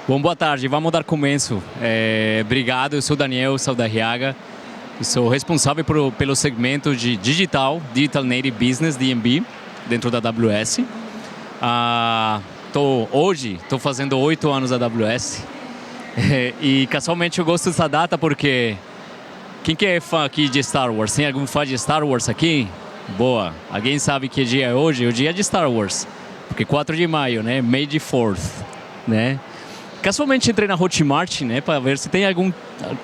Bom, boa tarde. Vamos dar começo. Obrigado, eu sou Daniel Saldarriaga. Sou responsável pelo segmento de Digital Native Business, DNB, dentro da AWS. Hoje estou fazendo 8 anos da AWS. E casualmente eu gosto dessa data porque... Quem que é fã aqui de Star Wars? Tem algum fã de Star Wars aqui? Boa. Alguém sabe que dia é hoje? O dia é de Star Wars. Porque 4 de maio, né? May the 4th, né? Casualmente entrei na Hotmart, né, para ver se tem algum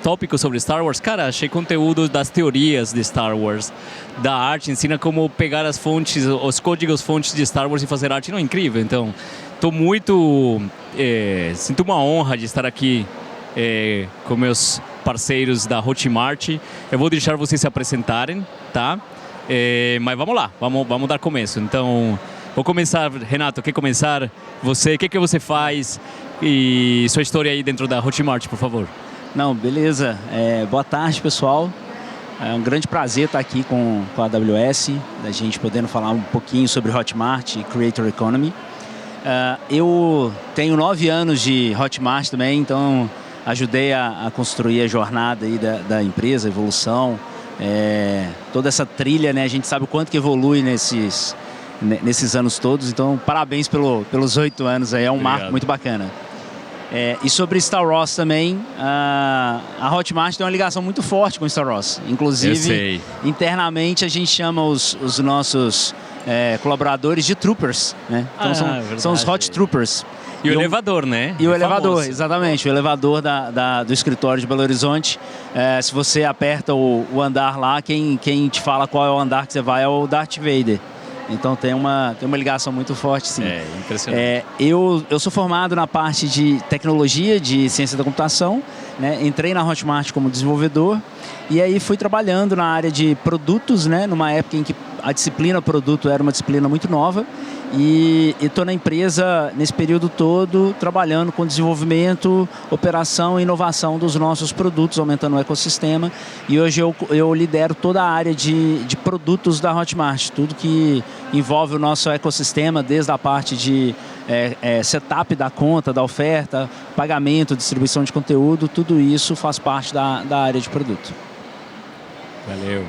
tópico sobre Star Wars. Cara, achei conteúdo das teorias de Star Wars, da arte, ensina como pegar as fontes, os códigos fontes de Star Wars e fazer arte. Não é incrível? Então, estou muito... sinto uma honra de estar aqui com meus parceiros da Hotmart. Eu vou deixar vocês se apresentarem, tá? Mas vamos lá, vamos dar começo. Então, vou começar, Renato, quer começar? Você, o que você faz? E sua história aí dentro da Hotmart, por favor. Não, beleza. Boa tarde, pessoal. É um grande prazer estar aqui com a AWS, da gente podendo falar um pouquinho sobre Hotmart e Creator Economy. Eu tenho 9 anos de Hotmart também, então ajudei a construir a jornada aí da empresa, a evolução. Toda essa trilha, né? A gente sabe o quanto que evolui nesses anos todos, então parabéns pelos 8 anos aí, é um marco muito bacana. E sobre Star Wars também, a Hotmart tem uma ligação muito forte com Star Wars. Inclusive, internamente a gente chama os nossos colaboradores de Troopers, né? Então são os Hot Troopers. E o elevador, né? E o elevador, exatamente. O elevador do escritório de Belo Horizonte. Se você aperta o andar lá, quem te fala qual é o andar que você vai é o Darth Vader. Então tem uma ligação muito forte, sim. Impressionante. Eu sou formado na parte de tecnologia, de ciência da computação, né? Entrei na Hotmart como desenvolvedor e aí fui trabalhando na área de produtos, né? Numa época em que a disciplina produto era uma disciplina muito nova. E estou na empresa nesse período todo trabalhando com desenvolvimento, operação e inovação dos nossos produtos, aumentando o ecossistema. E hoje eu lidero toda a área de produtos da Hotmart, tudo que envolve o nosso ecossistema, desde a parte de setup da conta, da oferta, pagamento, distribuição de conteúdo, tudo isso faz parte da área de produto. Valeu.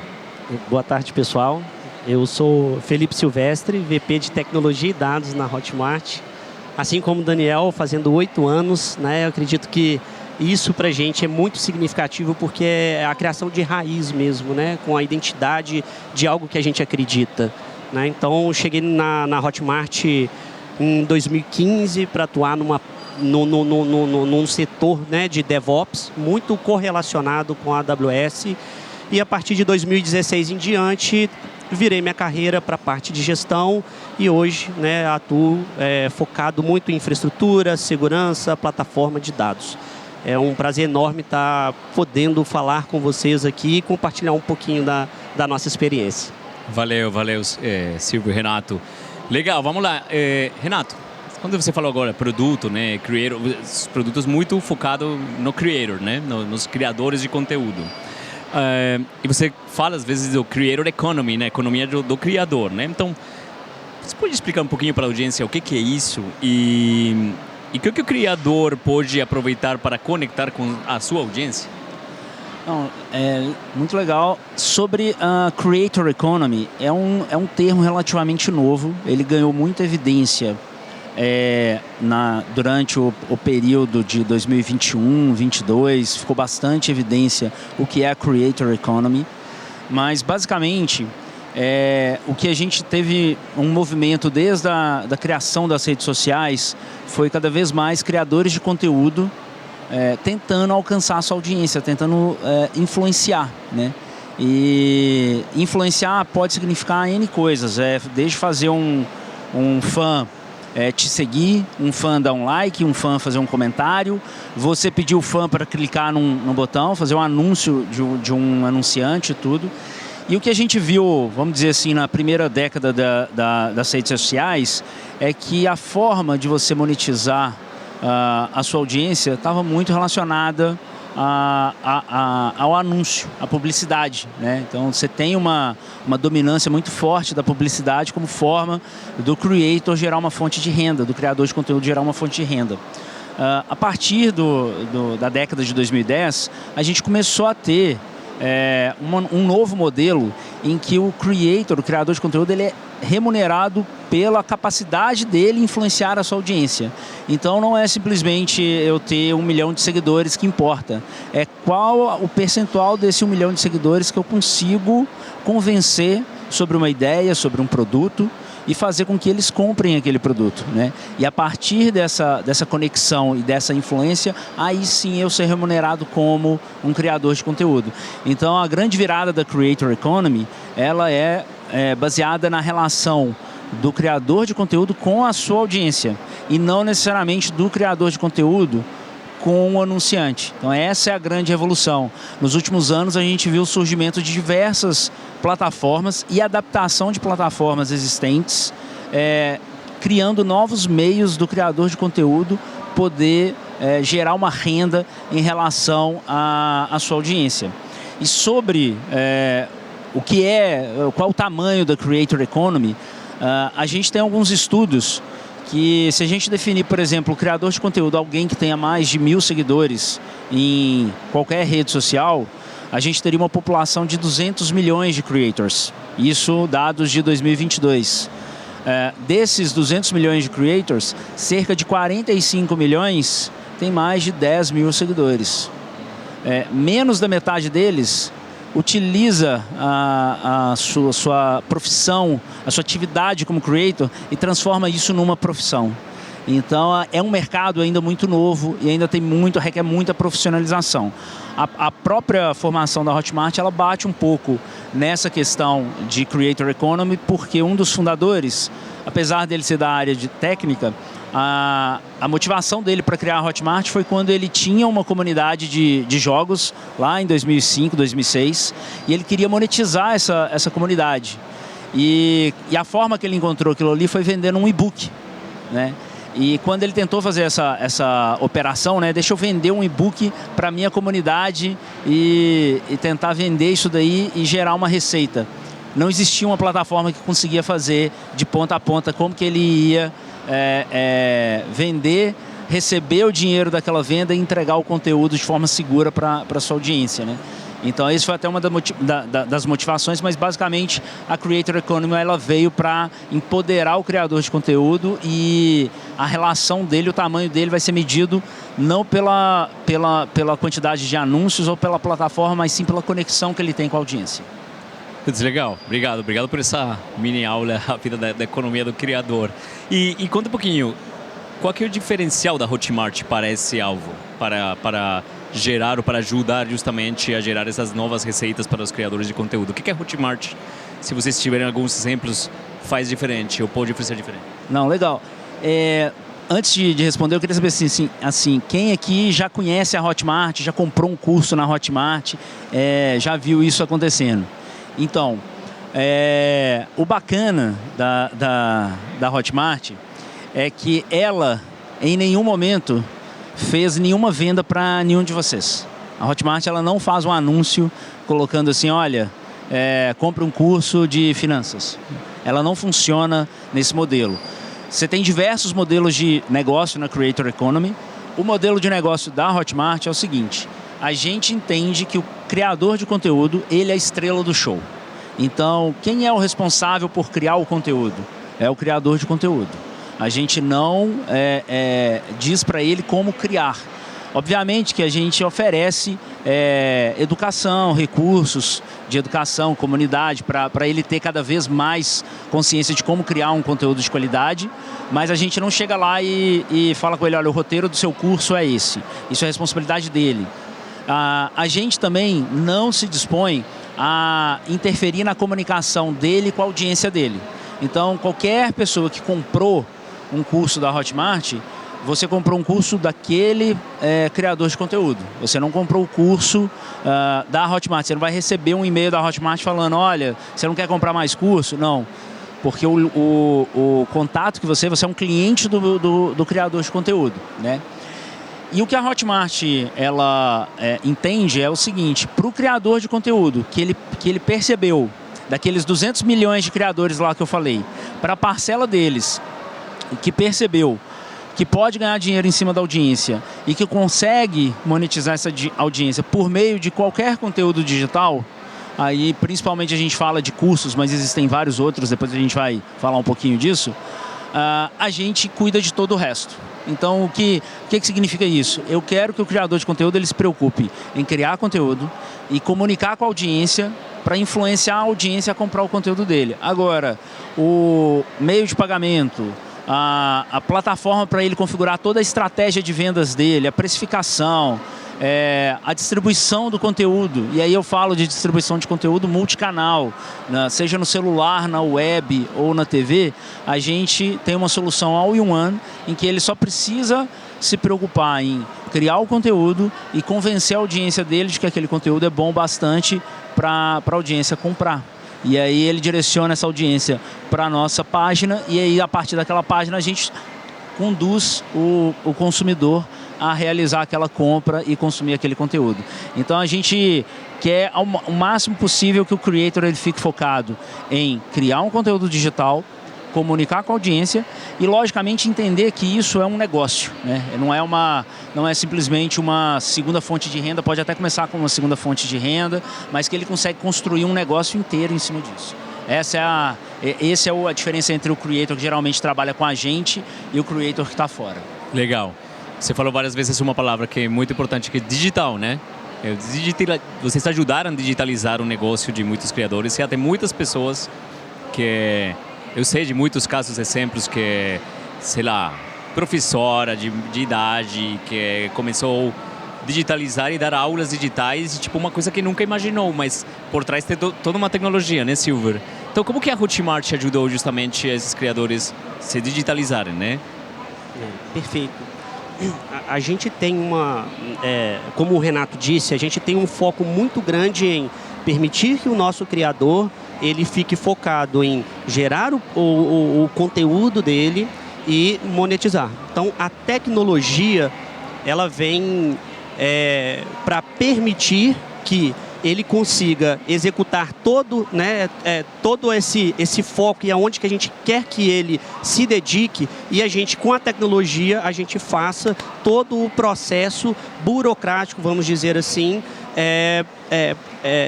Boa tarde, pessoal. Eu sou Felipe Silvestre, VP de Tecnologia e Dados na Hotmart. Assim como o Daniel, fazendo 8 anos, né? Eu acredito que isso para a gente é muito significativo porque é a criação de raiz mesmo, né? Com a identidade de algo que a gente acredita, né? Então, eu cheguei na Hotmart em 2015 para atuar num setor, né, de DevOps muito correlacionado com a AWS. E a partir de 2016 em diante, virei minha carreira para a parte de gestão e hoje, né, atuo focado muito em infraestrutura, segurança, plataforma de dados. É um prazer enorme estar podendo falar com vocês aqui e compartilhar um pouquinho da nossa experiência. Valeu, Silvio, Renato. Legal, vamos lá. Renato, quando você falou agora produto, né, creator, produtos muito focados no creator, né, nos criadores de conteúdo. E você fala às vezes do Creator Economy, né? Economia do criador, né? Então, você pode explicar um pouquinho para a audiência o que é isso e o que o criador pode aproveitar para conectar com a sua audiência? Não, muito legal. Sobre a Creator Economy, é um termo relativamente novo, ele ganhou muita evidência durante o período de 2021, 2022, ficou bastante evidência o que é a Creator Economy, mas basicamente o que a gente teve um movimento desde da criação das redes sociais foi cada vez mais criadores de conteúdo tentando alcançar a sua audiência, tentando influenciar, né? E influenciar pode significar N coisas, desde fazer um fã te seguir, um fã dar um like, um fã fazer um comentário, você pedir o fã para clicar num botão, fazer um anúncio de um anunciante e tudo. E o que a gente viu, vamos dizer assim, na primeira década das redes sociais, é que a forma de você monetizar a sua audiência estava muito relacionada ao anúncio, à publicidade, né? Então você tem uma dominância muito forte da publicidade como forma do creator gerar uma fonte de renda, do criador de conteúdo gerar uma fonte de renda. A partir da década de 2010, a gente começou a ter um novo modelo em que o criador de conteúdo, ele é remunerado pela capacidade dele influenciar a sua audiência. Então não é simplesmente eu ter 1 milhão de seguidores que importa, é qual o percentual desse 1 milhão de seguidores que eu consigo convencer sobre uma ideia, sobre um produto, e fazer com que eles comprem aquele produto, né? E a partir dessa conexão e dessa influência, aí sim eu ser remunerado como um criador de conteúdo. Então a grande virada da Creator Economy, ela é baseada na relação do criador de conteúdo com a sua audiência, e não necessariamente do criador de conteúdo com o anunciante. Então essa é a grande revolução. Nos últimos anos a gente viu o surgimento de diversas plataformas e adaptação de plataformas existentes, criando novos meios do criador de conteúdo poder gerar uma renda em relação à sua audiência. E sobre qual o tamanho da Creator Economy, a gente tem alguns estudos que, se a gente definir, por exemplo, o criador de conteúdo, alguém que tenha mais de 1.000 seguidores em qualquer rede social, a gente teria uma população de 200 milhões de creators. Isso dados de 2022. Desses 200 milhões de creators, cerca de 45 milhões tem mais de 10 mil seguidores. Menos da metade deles utiliza a sua profissão, a sua atividade como creator e transforma isso numa profissão. Então é um mercado ainda muito novo e ainda requer muita profissionalização. A própria formação da Hotmart, ela bate um pouco nessa questão de Creator Economy, porque um dos fundadores, apesar dele ser da área de técnica, a motivação dele para criar a Hotmart foi quando ele tinha uma comunidade de jogos lá em 2005, 2006, e ele queria monetizar essa comunidade. E a forma que ele encontrou aquilo ali foi vendendo um e-book, né? E quando ele tentou fazer essa operação, né, deixa eu vender um e-book para a minha comunidade e tentar vender isso daí e gerar uma receita. Não existia uma plataforma que conseguia fazer de ponta a ponta como que ele ia vender, receber o dinheiro daquela venda e entregar o conteúdo de forma segura para a sua audiência, né? Então, isso foi até uma das motivações, mas basicamente a Creator Economy, ela veio para empoderar o criador de conteúdo, e a relação dele, o tamanho dele vai ser medido não pela quantidade de anúncios ou pela plataforma, mas sim pela conexão que ele tem com a audiência. Legal, obrigado por essa mini aula rápida da economia do criador. E conta um pouquinho, qual que é o diferencial da Hotmart para esse alvo, para gerar ou para ajudar justamente a gerar essas novas receitas para os criadores de conteúdo? O que a Hotmart, se vocês tiverem alguns exemplos, faz diferente ou pode oferecer diferente? Não, legal. Antes de responder, eu queria saber assim, quem aqui já conhece a Hotmart, já comprou um curso na Hotmart, já viu isso acontecendo? Então, o bacana da Hotmart é que ela, em nenhum momento, fez nenhuma venda para nenhum de vocês. A Hotmart, ela não faz um anúncio colocando assim, olha, compre um curso de finanças. Ela não funciona nesse modelo. Você tem diversos modelos de negócio na Creator Economy. O modelo de negócio da Hotmart é o seguinte: a gente entende que o criador de conteúdo, ele é a estrela do show. Então, quem é o responsável por criar o conteúdo? É o criador de conteúdo. A gente não diz para ele como criar. Obviamente que a gente oferece educação, recursos de educação, comunidade, para ele ter cada vez mais consciência de como criar um conteúdo de qualidade, mas a gente não chega lá e fala com ele, olha, o roteiro do seu curso é esse. Isso é responsabilidade dele. A gente também não se dispõe a interferir na comunicação dele com a audiência dele. Então, qualquer pessoa que comprou um curso da Hotmart, você comprou um curso daquele criador de conteúdo. Você não comprou o curso da Hotmart. Você não vai receber um e-mail da Hotmart falando, olha, você não quer comprar mais curso? Não. Porque o contato que você é um cliente do criador de conteúdo, né? E o que a Hotmart ela entende é o seguinte: para o criador de conteúdo, que ele percebeu, daqueles 200 milhões de criadores lá que eu falei, para a parcela deles que percebeu que pode ganhar dinheiro em cima da audiência e que consegue monetizar essa audiência por meio de qualquer conteúdo digital, aí principalmente a gente fala de cursos, mas existem vários outros, depois a gente vai falar um pouquinho disso, a gente cuida de todo o resto. Então, o que significa isso? Eu quero que o criador de conteúdo ele se preocupe em criar conteúdo e comunicar com a audiência para influenciar a audiência a comprar o conteúdo dele. Agora, o meio de pagamento, a plataforma para ele configurar toda a estratégia de vendas dele, a precificação, a distribuição do conteúdo, e aí eu falo de distribuição de conteúdo multicanal, né? Seja no celular, na web ou na TV, a gente tem uma solução all-in-one em que ele só precisa se preocupar em criar o conteúdo e convencer a audiência dele de que aquele conteúdo é bom bastante para a audiência comprar. E aí ele direciona essa audiência para a nossa página e aí a partir daquela página a gente conduz o consumidor a realizar aquela compra e consumir aquele conteúdo. Então a gente quer o máximo possível que o creator ele fique focado em criar um conteúdo digital, comunicar com a audiência e logicamente entender que isso é um negócio, né? Não é simplesmente uma segunda fonte de renda, pode até começar com uma segunda fonte de renda, mas que ele consegue construir um negócio inteiro em cima disso. Essa é a diferença entre o creator que geralmente trabalha com a gente e o creator que está fora. Legal. Você falou várias vezes uma palavra que é muito importante, que é digital, né? Vocês ajudaram a digitalizar o negócio de muitos criadores e até muitas pessoas que... Eu sei de muitos casos, exemplos que, sei lá, professora de idade que começou a digitalizar e dar aulas digitais, tipo uma coisa que nunca imaginou, mas por trás tem toda uma tecnologia, né, Silver? Então, como que a Hotmart ajudou justamente esses criadores a se digitalizarem, né? Perfeito. A gente tem como o Renato disse, a gente tem um foco muito grande em permitir que o nosso criador ele fique focado em gerar o conteúdo dele e monetizar. Então, a tecnologia, ela vem para permitir que ele consiga executar todo esse foco e aonde que a gente quer que ele se dedique e a gente, com a tecnologia, a gente faça todo o processo burocrático, vamos dizer assim,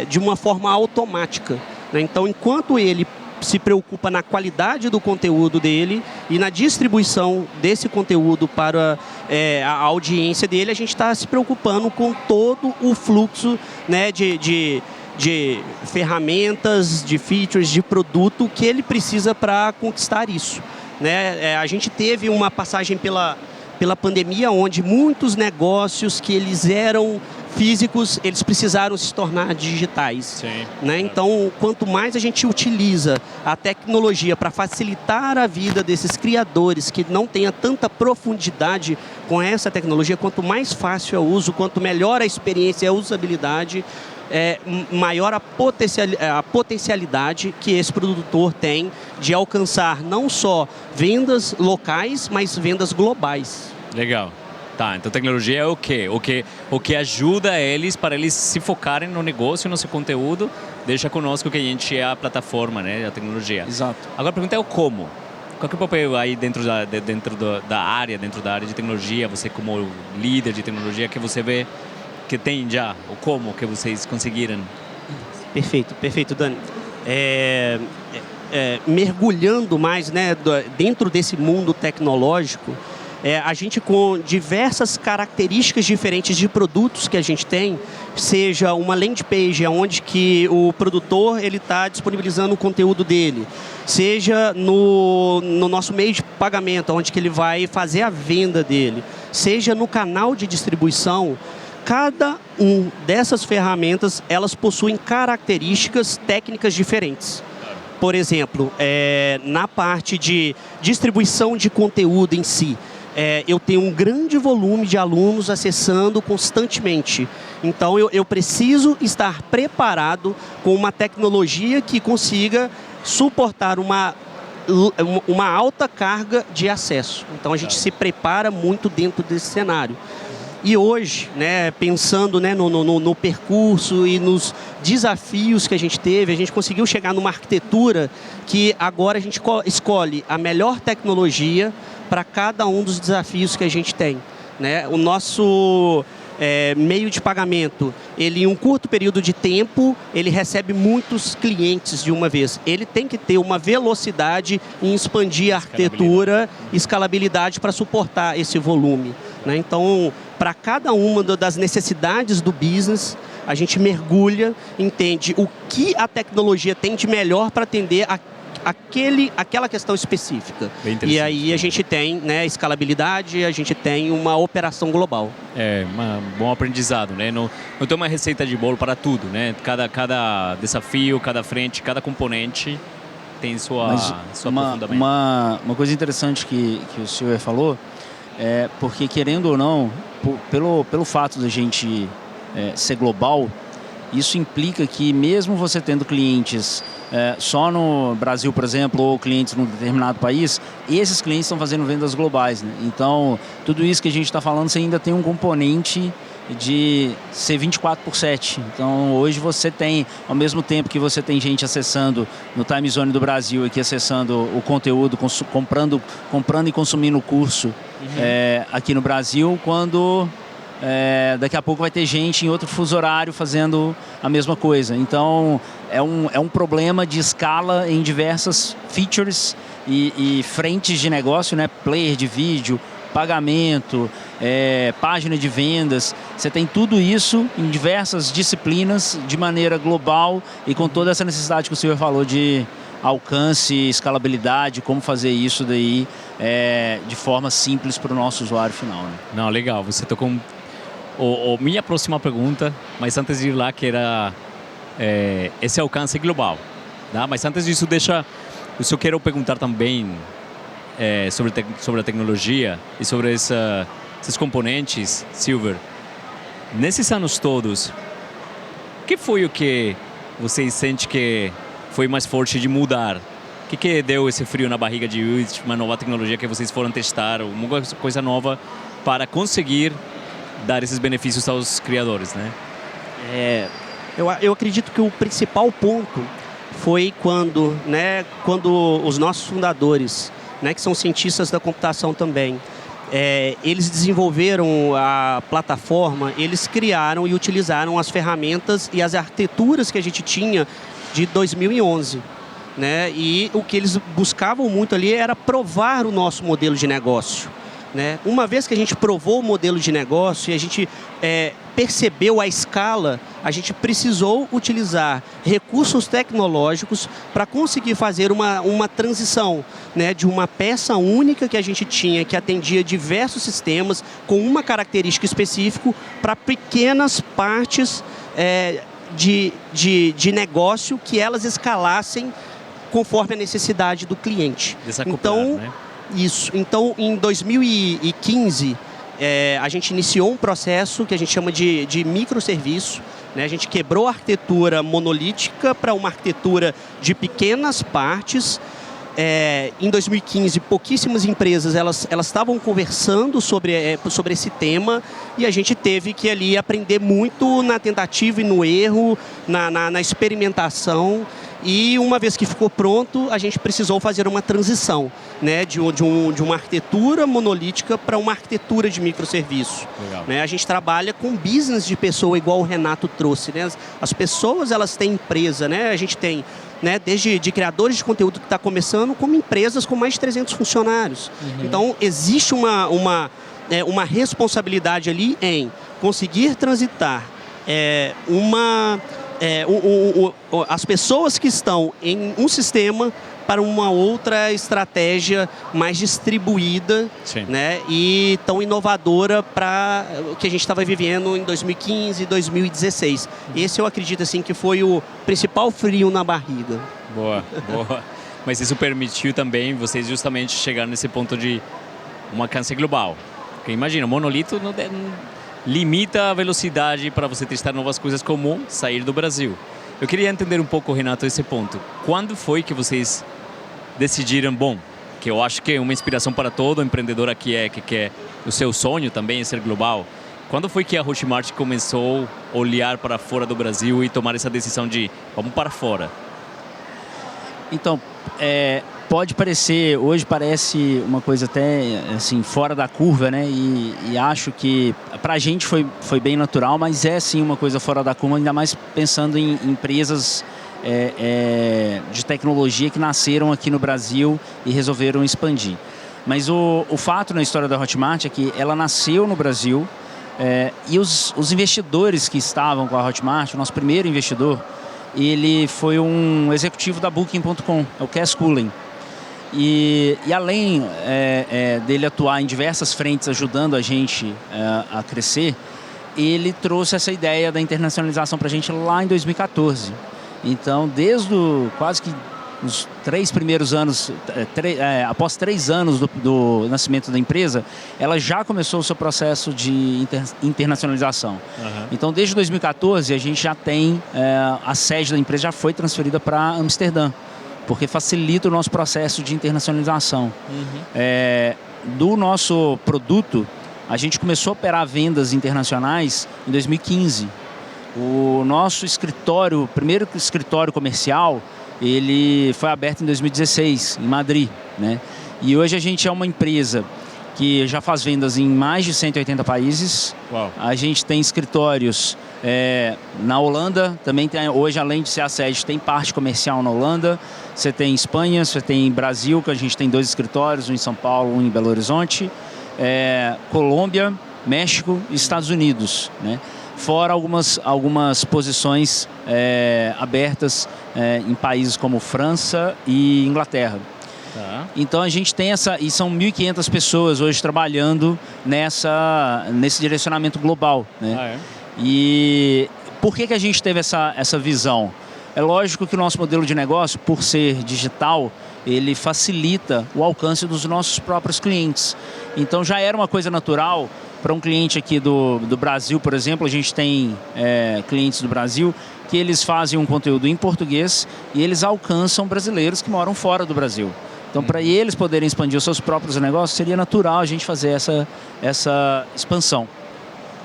de uma forma automática. Então, enquanto ele se preocupa na qualidade do conteúdo dele e na distribuição desse conteúdo para a audiência dele, a gente está se preocupando com todo o fluxo, né, de ferramentas, de features, de produto que ele precisa para conquistar isso. Né? A gente teve uma passagem pela pandemia onde muitos negócios que eles eram físicos, eles precisaram se tornar digitais. Sim. Né? Então, quanto mais a gente utiliza a tecnologia para facilitar a vida desses criadores que não tenha tanta profundidade com essa tecnologia, quanto mais fácil é o uso, quanto melhor a experiência e a usabilidade, maior a potencialidade que esse produtor tem de alcançar não só vendas locais, mas vendas globais. Legal. Tá, então tecnologia é o quê? O que ajuda eles para eles se focarem no negócio, no seu conteúdo, deixa conosco que a gente é a plataforma, né, a tecnologia. Exato. Agora a pergunta é o como. Qual que é o papel aí dentro da área de tecnologia, você como líder de tecnologia, que você vê que tem já, o como que vocês conseguiram? Perfeito, Dani. Mergulhando mais, né, dentro desse mundo tecnológico, a gente, com diversas características diferentes de produtos que a gente tem, seja uma landing page onde que o produtor está disponibilizando o conteúdo dele, seja no nosso meio de pagamento, onde que ele vai fazer a venda dele, seja no canal de distribuição, cada um dessas ferramentas, elas possuem características técnicas diferentes. Por exemplo, na parte de distribuição de conteúdo em si, eu tenho um grande volume de alunos acessando constantemente. Então, eu preciso estar preparado com uma tecnologia que consiga suportar uma alta carga de acesso. Então, a gente se prepara muito dentro desse cenário. E hoje, né, pensando, né, no percurso e nos desafios que a gente teve, a gente conseguiu chegar numa arquitetura que agora a gente escolhe a melhor tecnologia para cada um dos desafios que a gente tem, né? O nosso meio de pagamento, ele em um curto período de tempo, ele recebe muitos clientes de uma vez. Ele tem que ter uma velocidade em expandir a arquitetura e escalabilidade para suportar esse volume, né? Então, para cada uma das necessidades do business, a gente mergulha, entende o que a tecnologia tem de melhor para atender aquela questão específica. E aí a gente tem, né, escalabilidade, a gente tem uma operação global. É um bom aprendizado, né? Não tem uma receita de bolo para tudo, né? Cada desafio, cada frente, cada componente tem sua aprofundamento. Uma coisa interessante que o senhor falou é porque, querendo ou não, pelo fato da gente ser global, isso implica que mesmo você tendo clientes só no Brasil, por exemplo, ou clientes num determinado país, esses clientes estão fazendo vendas globais, né? Então, tudo isso que a gente está falando, você ainda tem um componente de ser 24/7. Então, hoje você tem, ao mesmo tempo que você tem gente acessando no time zone do Brasil, aqui acessando o conteúdo, comprando e consumindo o curso aqui no Brasil, quando daqui a pouco vai ter gente em outro fuso horário fazendo a mesma coisa. Então, é um problema de escala em diversas features e frentes de negócio, né? Player de vídeo, pagamento, página de vendas. Você tem tudo isso em diversas disciplinas de maneira global e com toda essa necessidade que o senhor falou de alcance, escalabilidade, como fazer isso daí de forma simples para o nosso usuário final, né? Não, legal. Você tocou minha próxima pergunta, mas antes de ir lá, que era esse alcance global, tá? Mas antes disso, eu quero perguntar também sobre a tecnologia e sobre esses componentes, Silver. Nesses anos todos, o que foi o que vocês sentem que foi mais forte de mudar? O que deu esse frio na barriga de uma nova tecnologia que vocês foram testar, uma coisa nova para conseguir dar esses benefícios aos criadores, né? Eu acredito que o principal ponto foi quando os nossos fundadores, né, que são cientistas da computação também, eles desenvolveram a plataforma, eles criaram e utilizaram as ferramentas e as arquiteturas que a gente tinha de 2011. Né? E o que eles buscavam muito ali era provar o nosso modelo de negócio. Né? Uma vez que a gente provou o modelo de negócio e a gente percebeu a escala, a gente precisou utilizar recursos tecnológicos para conseguir fazer uma transição, né, de uma peça única que a gente tinha, que atendia diversos sistemas, com uma característica específica, para pequenas partes de negócio que elas escalassem conforme a necessidade do cliente. Então, né? Isso. Então, em 2015, a gente iniciou um processo que a gente chama de microserviço. Né? A gente quebrou a arquitetura monolítica para uma arquitetura de pequenas partes. Em 2015, pouquíssimas empresas elas estavam conversando sobre esse tema e a gente teve que ali aprender muito na tentativa e no erro, na experimentação. E uma vez que ficou pronto, a gente precisou fazer uma transição, né, de uma arquitetura monolítica para uma arquitetura de microserviço. Né? A gente trabalha com business de pessoa, igual o Renato trouxe. Né? As pessoas elas têm empresa, né? A gente tem, né, desde de criadores de conteúdo que está começando, como empresas com mais de 300 funcionários. Então, existe uma responsabilidade ali em conseguir transitar as pessoas que estão em um sistema para uma outra estratégia mais distribuída, né, e tão inovadora para o que a gente estava vivendo em 2015 e 2016. Esse eu acredito assim, que foi o principal frio na barriga. Boa. Mas isso permitiu também vocês justamente chegar nesse ponto de um alcance global. Porque imagina, o monolito não limita a velocidade para você testar novas coisas, como sair do Brasil. Eu queria entender um pouco, Renato, esse ponto. Quando foi que vocês decidiram, que eu acho que é uma inspiração para todo empreendedor aqui que quer o seu sonho também é ser global. Quando foi que a Hotmart começou a olhar para fora do Brasil e tomar essa decisão de vamos para fora? Então, pode parecer, hoje parece uma coisa até assim, fora da curva, né? E acho que pra gente foi bem natural, mas é sim uma coisa fora da curva, ainda mais pensando em empresas de tecnologia que nasceram aqui no Brasil e resolveram expandir. Mas o fato na história da Hotmart é que ela nasceu no Brasil e os investidores que estavam com a Hotmart, o nosso primeiro investidor, ele foi um executivo da Booking.com, é o Cass Cullen. E além dele atuar em diversas frentes ajudando a gente a crescer, ele trouxe essa ideia da internacionalização para a gente lá em 2014. Então, desde quase que os 3 primeiros anos, após 3 anos do nascimento da empresa, ela já começou o seu processo de internacionalização. Uhum. Então, desde 2014, a gente já tem, a sede da empresa já foi transferida para Amsterdã, porque facilita o nosso processo de internacionalização. Uhum. Do nosso produto, a gente começou a operar vendas internacionais em 2015. O nosso escritório, o primeiro escritório comercial, ele foi aberto em 2016, em Madrid, né? E hoje a gente é uma empresa que já faz vendas em mais de 180 países. Uau. A gente tem escritórios na Holanda, também tem, hoje além de ser a sede, tem parte comercial na Holanda. Você tem Espanha, você tem Brasil, que a gente tem 2 escritórios, um em São Paulo, um em Belo Horizonte. Colômbia, México e Estados Unidos, né? Fora algumas posições abertas em países como França e Inglaterra. Tá. Então a gente tem e são 1.500 pessoas hoje trabalhando nesse direcionamento global, né? E por que a gente teve essa visão? É lógico que o nosso modelo de negócio, por ser digital, ele facilita o alcance dos nossos próprios clientes. Então já era uma coisa natural para um cliente aqui do Brasil, por exemplo. A gente tem clientes do Brasil que eles fazem um conteúdo em português e eles alcançam brasileiros que moram fora do Brasil. Então, para eles poderem expandir os seus próprios negócios, seria natural a gente fazer essa expansão.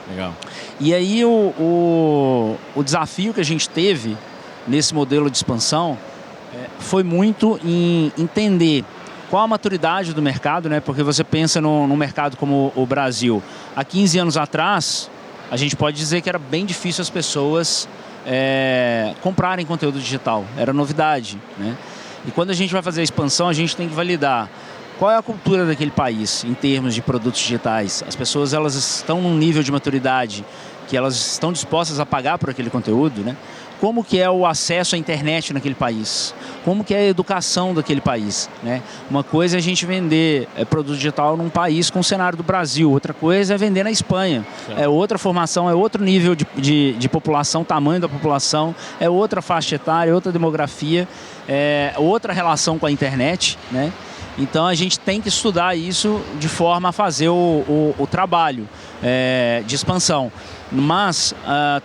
Legal. E aí o desafio que a gente teve nesse modelo de expansão foi muito em entender qual a maturidade do mercado, né? Porque você pensa num mercado como o Brasil. Há 15 anos atrás, a gente pode dizer que era bem difícil as pessoas comprarem conteúdo digital. Era novidade, né? E quando a gente vai fazer a expansão, a gente tem que validar qual é a cultura daquele país em termos de produtos digitais. As pessoas, elas estão num nível de maturidade que elas estão dispostas a pagar por aquele conteúdo, né? Como que é o acesso à internet naquele país? Como que é a educação daquele país, né? Uma coisa é a gente vender produto digital num país com o cenário do Brasil, outra coisa é vender na Espanha. É outra formação, é outro nível de população, tamanho da população, é outra faixa etária, outra demografia, outra relação com a internet, né? Então a gente tem que estudar isso de forma a fazer o trabalho de expansão. Mas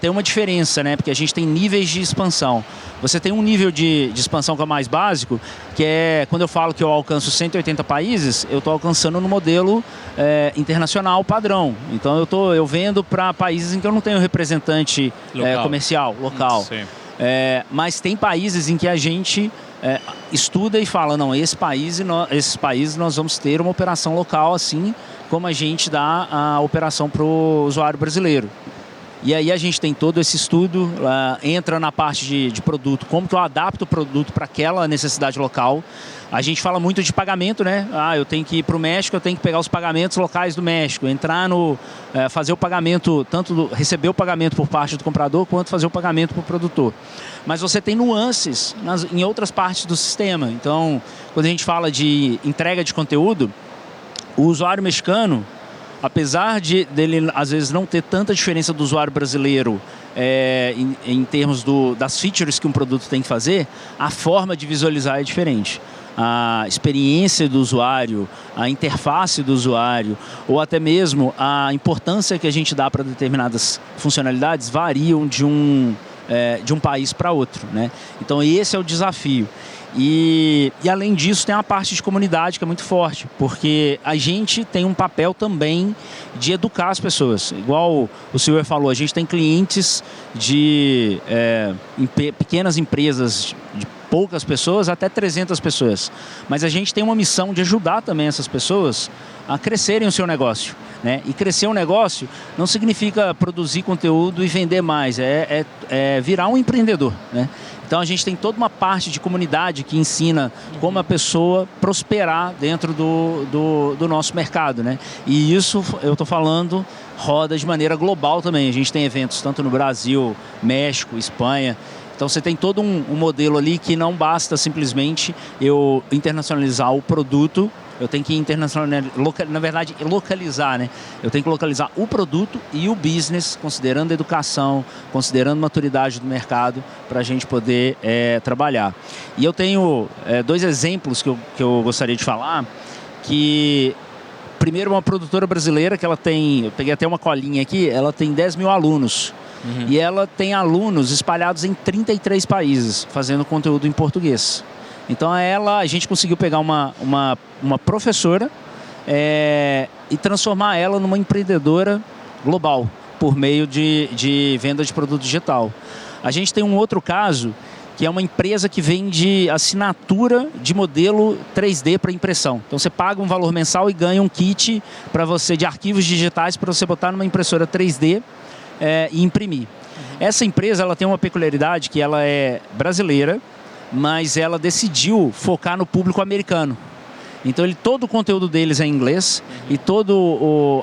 tem uma diferença, né? Porque a gente tem níveis de expansão. Você tem um nível de expansão que é o mais básico, que é quando eu falo que eu alcanço 180 países, eu estou alcançando no modelo internacional padrão. Então eu vendo para países em que eu não tenho representante comercial, local. Mas tem países em que a gente estuda e fala, não, esses países nós vamos ter uma operação local, assim como a gente dá a operação para o usuário brasileiro. E aí a gente tem todo esse estudo, entra na parte de produto, como que eu adapto o produto para aquela necessidade local. A gente fala muito de pagamento, né? Eu tenho que ir para o México, eu tenho que pegar os pagamentos locais do México, entrar fazer o pagamento, tanto receber o pagamento por parte do comprador, quanto fazer o pagamento para o produtor. Mas você tem nuances em outras partes do sistema. Então, quando a gente fala de entrega de conteúdo, o usuário mexicano, apesar dele às vezes não ter tanta diferença do usuário brasileiro em termos das features que um produto tem que fazer, a forma de visualizar é diferente. A experiência do usuário, a interface do usuário, ou até mesmo a importância que a gente dá para determinadas funcionalidades variam de um de um país para outro, né? Então esse é o desafio. E além disso tem a parte de comunidade que é muito forte, porque a gente tem um papel também de educar as pessoas. Igual o Silver falou, a gente tem clientes de pequenas empresas de poucas pessoas até 300 pessoas. Mas a gente tem uma missão de ajudar também essas pessoas a crescerem o seu negócio, né? E crescer um negócio não significa produzir conteúdo e vender mais, é virar um empreendedor, né? Então a gente tem toda uma parte de comunidade que ensina como a pessoa prosperar dentro do nosso mercado, né? E isso, eu estou falando, roda de maneira global também. A gente tem eventos tanto no Brasil, México, Espanha. Então você tem todo um modelo ali que não basta simplesmente eu internacionalizar o produto, eu tenho que localizar, né? Eu tenho que localizar o produto e o business, considerando a educação, considerando a maturidade do mercado, para a gente poder trabalhar. E eu tenho 2 exemplos que eu gostaria de falar, que primeiro uma produtora brasileira que ela tem, eu peguei até uma colinha aqui, ela tem 10 mil alunos. Uhum. E ela tem alunos espalhados em 33 países, fazendo conteúdo em português. Então a gente conseguiu pegar uma professora e transformar ela numa empreendedora global, por meio de venda de produto digital. A gente tem um outro caso, que é uma empresa que vende assinatura de modelo 3D para impressão. Então você paga um valor mensal e ganha um kit de arquivos digitais para você botar numa impressora 3D e imprimir. Essa empresa ela tem uma peculiaridade que ela é brasileira, mas ela decidiu focar no público americano. Então todo o conteúdo deles é em inglês e toda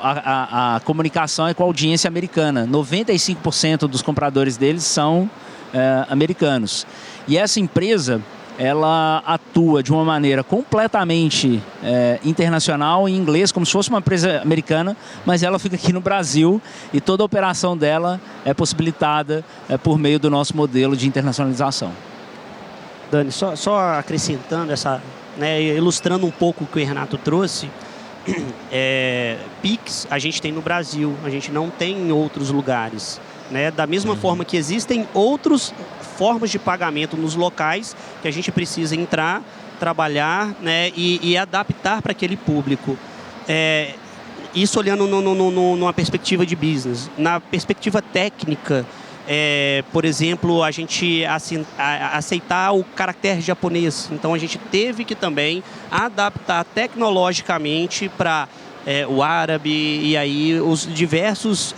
a comunicação é com a audiência americana. 95% dos compradores deles são americanos. E essa empresa, ela atua de uma maneira completamente internacional, em inglês, como se fosse uma empresa americana, mas ela fica aqui no Brasil e toda a operação dela é possibilitada por meio do nosso modelo de internacionalização. Dani, só acrescentando ilustrando um pouco o que o Renato trouxe, Pix a gente tem no Brasil, a gente não tem em outros lugares, né? Da mesma forma que existem outras formas de pagamento nos locais que a gente precisa entrar, trabalhar, né, e adaptar para aquele público. Isso olhando numa perspectiva de business. Na perspectiva técnica, por exemplo, a gente aceitar o caractere japonês. Então a gente teve que também adaptar tecnologicamente para o árabe e aí os diversos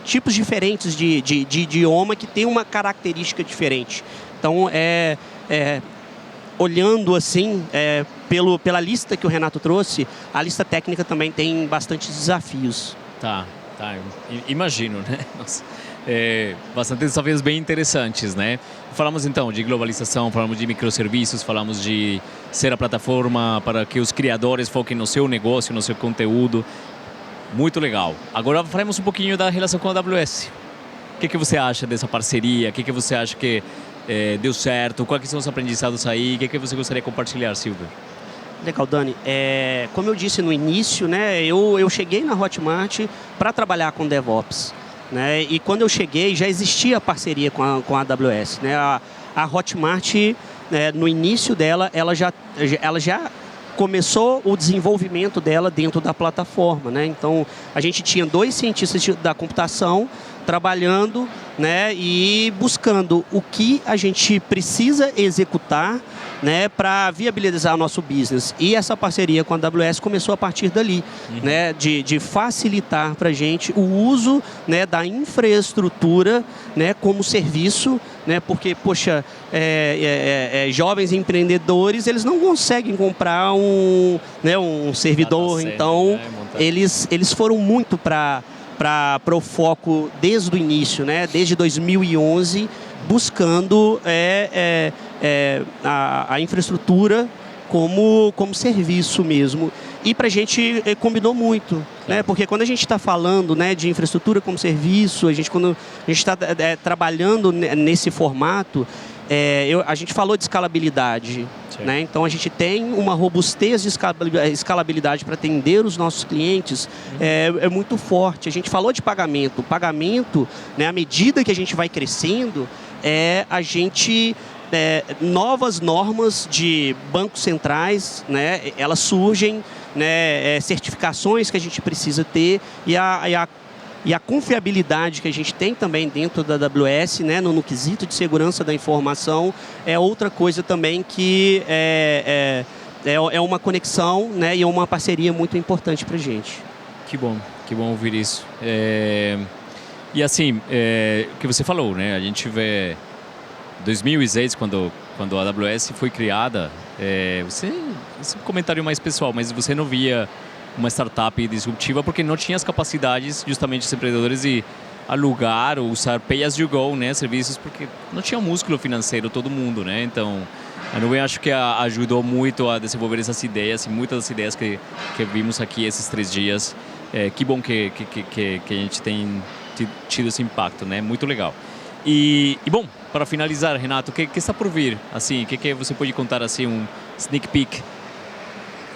tipos diferentes de idioma que tem uma característica diferente. Então, olhando assim, pela lista que o Renato trouxe, a lista técnica também tem bastante desafios. Tá. Imagino, né? Nossa. Bastante desafios bem interessantes, né? Falamos então de globalização, falamos de microserviços, falamos de ser a plataforma para que os criadores foquem no seu negócio, no seu conteúdo. Muito legal. Agora falaremos um pouquinho da relação com a AWS. O que você acha dessa parceria? O que você acha que deu certo? Quais são os aprendizados aí? O que você gostaria de compartilhar, Silver? Legal, Dani. Como eu disse no início, né, eu cheguei na Hotmart para trabalhar com DevOps. Né, e quando eu cheguei, já existia parceria com a AWS. Né? A Hotmart, no início dela, ela já começou o desenvolvimento dela dentro da plataforma, né? Então, a gente tinha 2 cientistas da computação trabalhando, né, e buscando o que a gente precisa executar, né, para viabilizar o nosso business. E essa parceria com a AWS começou a partir dali, né, de facilitar para a gente o uso, né, da infraestrutura, né, como serviço, né, porque, poxa, jovens empreendedores, eles não conseguem comprar um servidor, então eles foram muito para o foco desde o início, né, desde 2011, buscando a infraestrutura como serviço mesmo. E para a gente combinou muito, né? Porque quando a gente está falando, né, de infraestrutura como serviço, quando a gente está trabalhando nesse formato, A gente falou de escalabilidade, né? Então a gente tem uma robustez de escalabilidade para atender os nossos clientes é muito forte. A gente falou de pagamento. O pagamento, né, à medida que a gente vai crescendo, novas normas de bancos centrais, né, elas surgem, né, certificações que a gente precisa ter e a confiabilidade que a gente tem também dentro da AWS, né, no quesito de segurança da informação, é outra coisa também que é uma conexão, né, e é uma parceria muito importante para a gente. Que bom ouvir isso. E assim, o que você falou, né, a gente vê 2006, quando a AWS foi criada, esse é um comentário mais pessoal, mas você não via uma startup disruptiva porque não tinha as capacidades, justamente, dos empreendedores de alugar ou usar pay as you go, né, serviços, porque não tinha músculo financeiro todo mundo, né? Então, a Nuvem acho que ajudou muito a desenvolver essas ideias, e muitas das ideias que vimos aqui esses 3 dias. Que bom que a gente tem tido esse impacto, né? Muito legal. E bom, para finalizar, Renato, o que está por vir? Assim, o que você pode contar, assim, um sneak peek?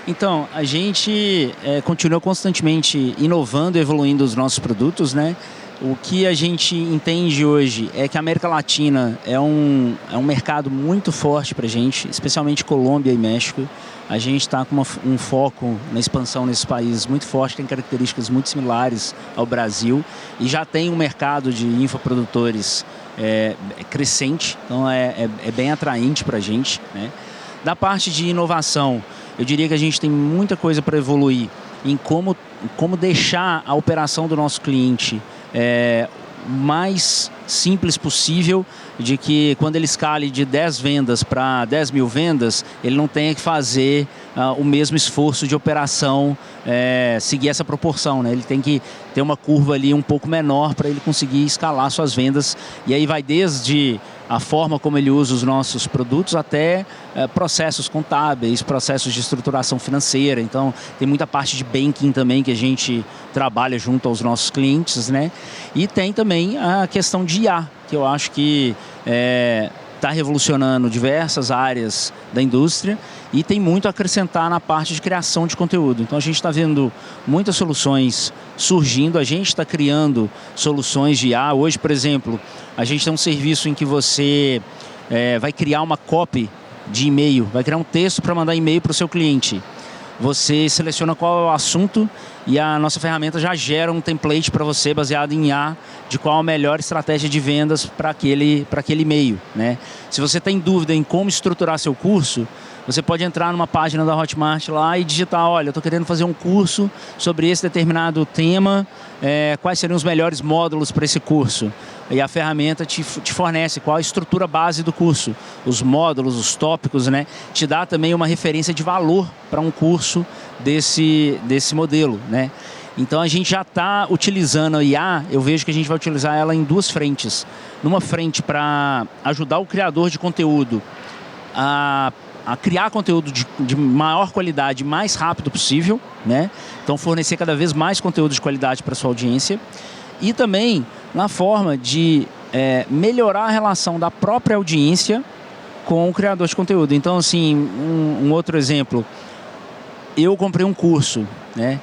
Então, a gente continua constantemente inovando e evoluindo os nossos produtos, né? O que a gente entende hoje é que a América Latina é um mercado muito forte para a gente, especialmente Colômbia e México. A gente está com um foco na expansão nesses países muito forte, tem características muito similares ao Brasil e já tem um mercado de infoprodutores crescente, então é bem atraente para a gente, né? Da parte de inovação, eu diria que a gente tem muita coisa para evoluir em como deixar a operação do nosso cliente mais simples possível, de que quando ele escale de 10 vendas para 10 mil vendas, ele não tenha que fazer o mesmo esforço de operação, seguir essa proporção, né? Ele tem que ter uma curva ali um pouco menor para ele conseguir escalar suas vendas, e aí vai desde a forma como ele usa os nossos produtos até processos contábeis, processos de estruturação financeira. Então, tem muita parte de banking também que a gente trabalha junto aos nossos clientes, né? E tem também a questão de IA, que eu acho que está revolucionando diversas áreas da indústria e tem muito a acrescentar na parte de criação de conteúdo. Então, a gente está vendo muitas soluções surgindo, a gente está criando soluções de IA. Hoje, por exemplo, a gente tem um serviço em que você vai criar uma copy de e-mail, vai criar um texto para mandar e-mail para o seu cliente. Você seleciona qual é o assunto e a nossa ferramenta já gera um template para você baseado em IA de qual a melhor estratégia de vendas para aquele e-mail, né? Se você tem dúvida em como estruturar seu curso, você pode entrar numa página da Hotmart lá e digitar: olha, eu estou querendo fazer um curso sobre esse determinado tema, quais seriam os melhores módulos para esse curso? E a ferramenta te fornece qual a estrutura base do curso, os módulos, os tópicos, né? Te dá também uma referência de valor para um curso desse modelo, né? Então a gente já está utilizando a IA, eu vejo que a gente vai utilizar ela em 2 frentes. Numa frente para ajudar o criador de conteúdo a criar conteúdo de maior qualidade mais rápido possível, né? Então fornecer cada vez mais conteúdo de qualidade para a sua audiência. E também na forma de melhorar a relação da própria audiência com o criador de conteúdo. Então, assim, um outro exemplo, eu comprei um curso, né?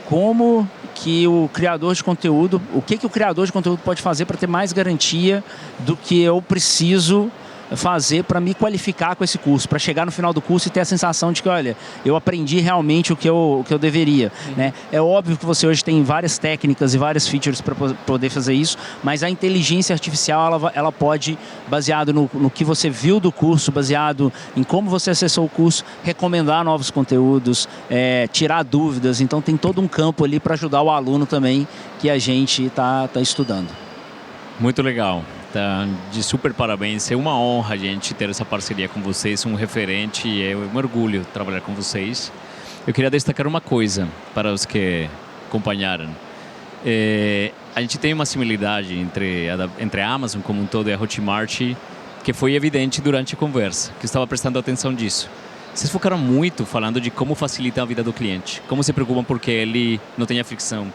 Como que o criador de conteúdo, o que o criador de conteúdo pode fazer para ter mais garantia do que eu preciso fazer para me qualificar com esse curso, para chegar no final do curso e ter a sensação de que, olha, eu aprendi realmente o que eu deveria, né? É óbvio que você hoje tem várias técnicas e várias features para poder fazer isso, mas a inteligência artificial, ela pode, baseado no que você viu do curso, baseado em como você acessou o curso, recomendar novos conteúdos, tirar dúvidas. Então tem todo um campo ali para ajudar o aluno também que a gente tá estudando. Muito legal. Tá, de super parabéns. É uma honra a gente ter essa parceria com vocês, um referente, e é um orgulho trabalhar com vocês. Eu queria destacar uma coisa para os que acompanharam. A gente tem uma similaridade entre a Amazon como um todo e a Hotmart, que foi evidente durante a conversa, que eu estava prestando atenção disso. Vocês focaram muito falando de como facilitar a vida do cliente, como se preocupam porque ele não tenha fricção.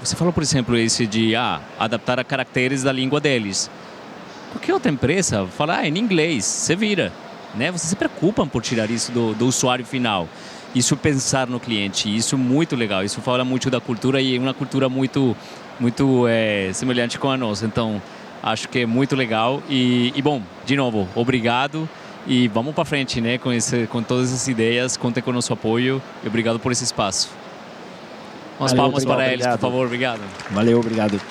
Você falou, por exemplo, esse de adaptar a caracteres da língua deles. qualquer outra empresa fala em inglês, você vira, né? Vocês se preocupam por tirar isso do usuário final. Isso pensar no cliente, isso é muito legal. Isso fala muito da cultura e é uma cultura muito semelhante com a nossa. Então, acho que é muito legal. E bom, de novo, obrigado. E vamos para frente, né? Com todas essas ideias, contem com o nosso apoio. E obrigado por esse espaço. Umas palmas para eles, por favor. Obrigado. Valeu, obrigado.